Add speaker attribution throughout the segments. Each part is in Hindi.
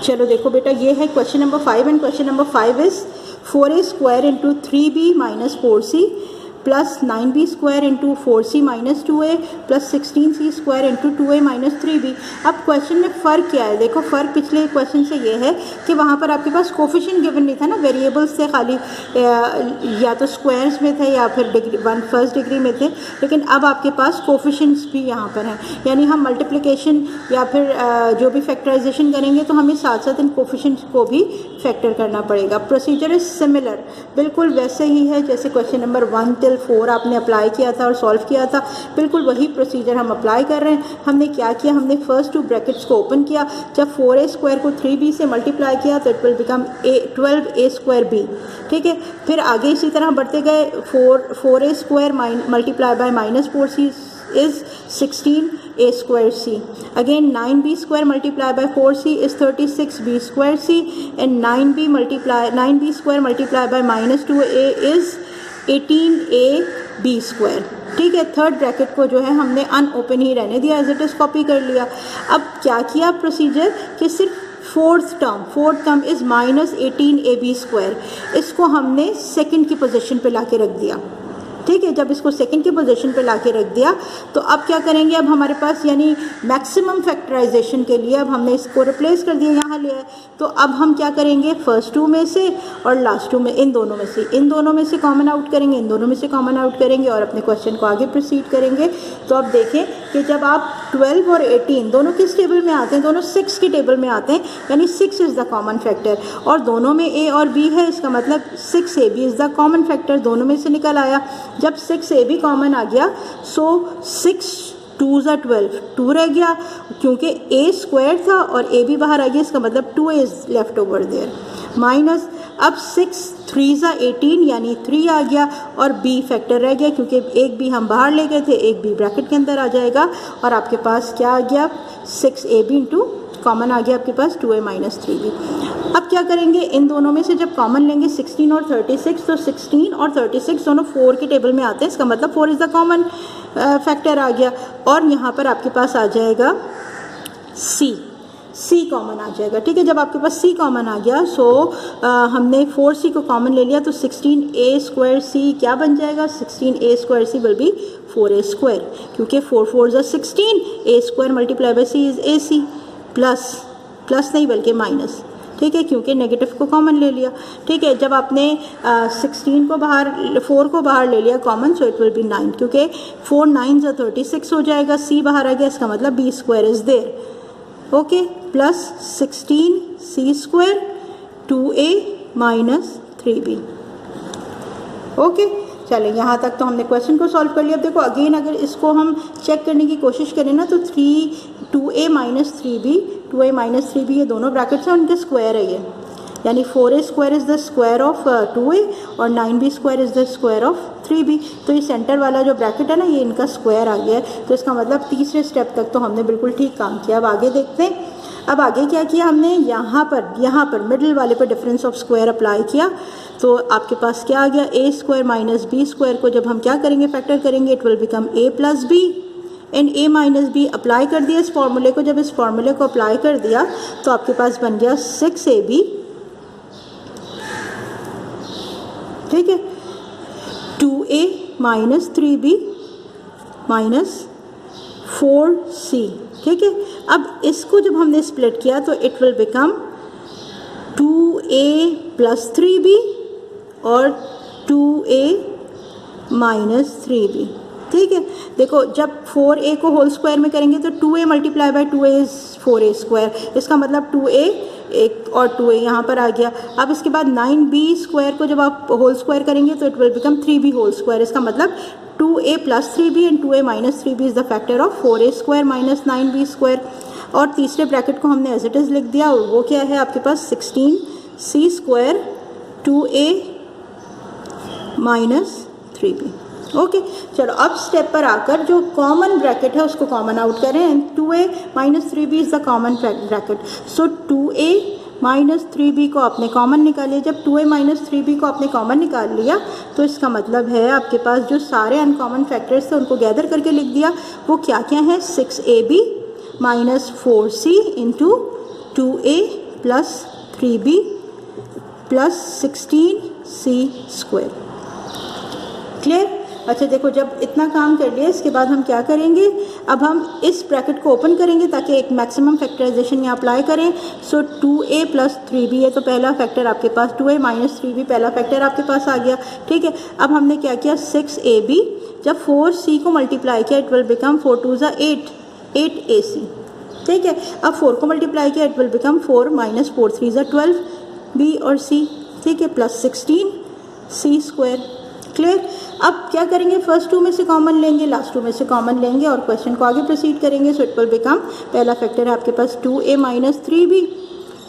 Speaker 1: चलो देखो बेटा, ये है question number 5 and question number 5 is 4a square into 3b minus 4c plus 9b square into 4c minus 2a plus 16c square into 2a minus 3b। अब क्वेश्चन में फ़र्क क्या है? देखो फ़र्क पिछले क्वेश्चन से ये है कि वहाँ पर आपके पास कोफिशिएंट गिवन नहीं था ना, वेरिएबल्स थे खाली, या तो स्क्वायर्स में थे या फिर फर्स्ट डिग्री में थे, लेकिन अब आपके पास कोफिशिएंट्स भी यहाँ पर हैं, यानी हम मल्टीप्लिकेशन या फिर जो भी फैक्टराइजेशन करेंगे तो हमें साथ साथ इन कोफिशिएंट्स को भी फैक्टर करना पड़ेगा। प्रोसीजर इज सिमिलर, बिल्कुल वैसे ही है जैसे क्वेश्चन नंबर 1 till 4 आपने अप्लाई किया था और सॉल्व किया था, बिल्कुल वही प्रोसीजर हम अप्लाई कर रहे हैं। हमने क्या किया, हमने फर्स्ट 2 ब्रैकेट्स को ओपन किया, जब 4a स्क्वायर को 3b से मल्टीप्लाई किया तो it will become 12a square b। ठीक है, फिर आगे इसी तरह बढ़ते गए, 4a square multiply by minus 4c is 16a square c. Again 9b square multiplied by 4c is 36b square c, and 9b square multiplied by minus 2a is 18ab square. ठीक है, थर्ड ब्रैकेट को जो है हमने अनओपन ही रहने दिया, एज इट इज़ कॉपी कर लिया। अब क्या किया प्रोसीजर कि सिर्फ fourth term is minus 18ab square, इसको हमने सेकंड की पोजीशन पे लाके रख दिया। ठीक है, जब इसको सेकंड की पोजीशन पे लाके रख दिया तो अब क्या करेंगे, अब हमारे पास यानी मैक्सिमम फैक्टराइजेशन के लिए अब हमने इसको रिप्लेस कर दिया, यहाँ लिया है, तो अब हम क्या करेंगे, फर्स्ट 2 में से और लास्ट 2 में, इन दोनों में से कॉमन आउट करेंगे, इन दोनों में से कॉमन आउट करेंगे और अपने क्वेश्चन को आगे प्रोसीड करेंगे। तो अब देखें कि जब आप 12 और 18 दोनों किस टेबल में आते हैं, दोनों 6 की टेबल में आते हैं, यानी 6 इज़ द कॉमन फैक्टर, और दोनों में a और b है, इसका मतलब 6ab is the common factor, दोनों में से निकल आया। जब 6ab कॉमन आ गया, सो 6 2s are 12, 2 रह गया, क्योंकि a स्क्वायर था और ab बाहर आ गया, इसका मतलब 2a is left over there, minus अब 6 3s are 18 यानी 3 आ गया, और b फैक्टर रह गया क्योंकि एक b हम बाहर ले गए थे, एक b ब्रैकेट के अंदर आ जाएगा, और आपके पास क्या आ गया, 6ab इंटू कॉमन आ गया आपके पास 2a माइनस 3b। अब क्या करेंगे, इन दोनों में से जब कॉमन लेंगे 16 और 36, तो 16 और 36 दोनों 4 की टेबल में आते हैं, इसका मतलब 4 इज़ द कॉमन फैक्टर आ गया, और यहाँ पर आपके पास आ जाएगा c कॉमन आ जाएगा। ठीक है, जब आपके पास c कॉमन आ गया, सो हमने 4c को कॉमन ले लिया, तो 16a स्क्वायर c क्या बन जाएगा, 16a square c will be 4a square, क्योंकि 4 4s are 16, a square multiply by c is ac, plus नहीं बल्कि माइनस। ठीक है, क्योंकि नेगेटिव को कॉमन ले लिया। ठीक है, जब आपने 16 को बाहर 4 को बाहर ले लिया common, so it will be 9, क्योंकि 4 9s are 36 हो जाएगा, c बाहर आ गया, इसका मतलब b square is there. Okay, plus 16c square 2a minus 3b। Okay, चलें, यहाँ तक तो हमने क्वेश्चन को सॉल्व कर लिया। अब देखो अगेन अगर इसको हम चेक करने की कोशिश करें ना, तो 2a माइनस 3b ये दोनों ब्रैकेट्स हैं, उनके स्क्वायर है ये, यानी 4a square is the square of 2a और 9b square is the square of 3b। तो ये सेंटर वाला जो ब्रैकेट है ना, ये इनका स्क्वायर आ गया है, तो इसका मतलब तीसरे स्टेप तक तो हमने बिल्कुल ठीक काम किया। अब आगे देखते हैं, अब आगे क्या किया हमने, यहाँ पर मिडिल वाले पर डिफरेंस ऑफ स्क्वायर अप्लाई किया, तो आपके पास क्या आ गया, a square minus b square को जब हम क्या करेंगे, फैक्टर करेंगे, it will become a plus b, and a minus B apply कर दिया इस फॉर्मूले को। जब इस फॉर्मूले को अप्लाई कर दिया तो आपके पास बन गया 6ab, ठीक है, 2a minus 3b minus 4c। ठीक है, अब इसको जब हमने स्प्लिट किया तो it will become 2a plus 3b और 2a माइनस 3b। ठीक है, देखो जब 4a को होल स्क्वायर में करेंगे तो 2a multiply by 2a is 4a square, इसका मतलब 2a एक और 2a यहाँ पर आ गया। अब इसके बाद 9b स्क्वायर को जब आप होल स्क्वायर करेंगे तो it will become 3b whole square, इसका मतलब 2a plus 3b and 2a minus 3b is the factor of 4a square minus 9b square. और तीसरे ब्रैकेट को हमने एज इट इज़ लिख दिया, वो क्या है आपके पास 16c square 2a minus 3b। Okay, चलो अब स्टेप पर आकर जो कॉमन ब्रैकेट है उसको कॉमन आउट करें। 2a minus 3b is the common bracket, so 2a minus 3b को आपने कॉमन निकालिए। जब 2a माइनस 3b को आपने कॉमन निकाल लिया तो इसका मतलब है आपके पास जो सारे अनकॉमन फैक्टर्स थे उनको गैदर करके लिख दिया। वो क्या क्या है, 6ab minus 4c into 2a plus 3b plus 16c square. Clear? अच्छा देखो, जब इतना काम कर लिया इसके बाद हम क्या करेंगे, अब हम इस ब्रैकेट को ओपन करेंगे ताकि एक मैक्सिमम फैक्टराइजेशन यहाँ अप्लाई करें। सो 2a प्लस 3b है तो पहला फैक्टर आपके पास 2a माइनस 3b पहला फैक्टर आपके पास आ गया। ठीक है, अब हमने क्या किया, 6ab जब 4c को मल्टीप्लाई किया इट विल बिकम 4 2 ज़ा 8ac। ठीक है, अब 4 को मल्टीप्लाई किया इट विल बिकम 4 माइनस 4 3 ज़ा 12 b और c। ठीक है, प्लस 16c स्क्वायर। क्लियर? अब क्या करेंगे, फर्स्ट 2 में से कॉमन लेंगे, लास्ट 2 में से कॉमन लेंगे और क्वेश्चन को आगे प्रोसीड करेंगे। सो इट विल बिकम, पहला फैक्टर है आपके पास 2a माइनस 3b।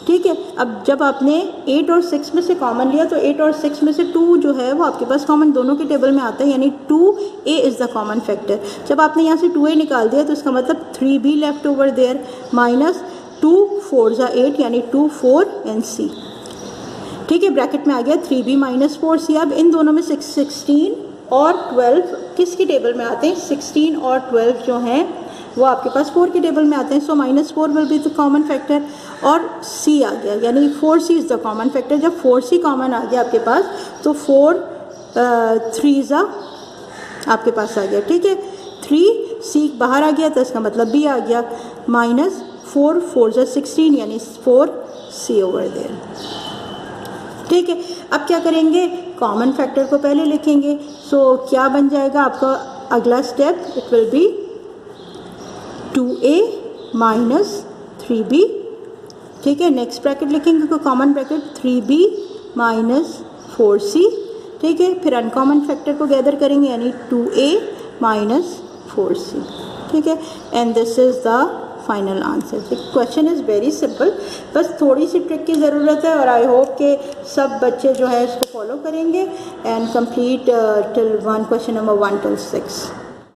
Speaker 1: ठीक है, अब जब आपने 8 और 6 में से कॉमन लिया तो 8 और 6 में से 2 जो है वो आपके पास कॉमन दोनों के टेबल में आता है, यानी 2a is the common factor. जब आपने यहाँ से 2a निकाल दिया तो इसका मतलब 3b left over there minus 2 4 ज़ा 8 यानी 2 4 एंड c। ठीक है, ब्रैकेट में आ गया 3b माइनस 4c। अब इन दोनों में 16 और 12 किसके टेबल में आते हैं, 16 और 12 जो हैं वो आपके पास 4 के टेबल में आते हैं। So minus 4 will be the common factor और c आ गया, यानी 4c is the common factor. जब 4c कॉमन आ गया आपके पास तो 4 3 ज़ा आपके पास आ गया। ठीक है, 3c बाहर आ गया तो इसका मतलब b आ गया, माइनस 4 4 ज़ा 16 यानी 4c ओवर देयर। ठीक है, अब क्या करेंगे, कॉमन फैक्टर को पहले लिखेंगे। सो क्या बन जाएगा आपका अगला step, it will be 2a minus 3b। ठीक है, नेक्स्ट ब्रैकेट लिखेंगे तो common bracket 3b minus 4c। ठीक है, फिर अनकॉमन फैक्टर को गैदर करेंगे यानी 2a माइनस 4c। ठीक है, and this is the final answer. Question is very simple, बस थोड़ी सी ट्रिक की ज़रूरत है और आई होप कि सब बच्चे जो है इसको फॉलो करेंगे and complete till 1 question number 1 till 6।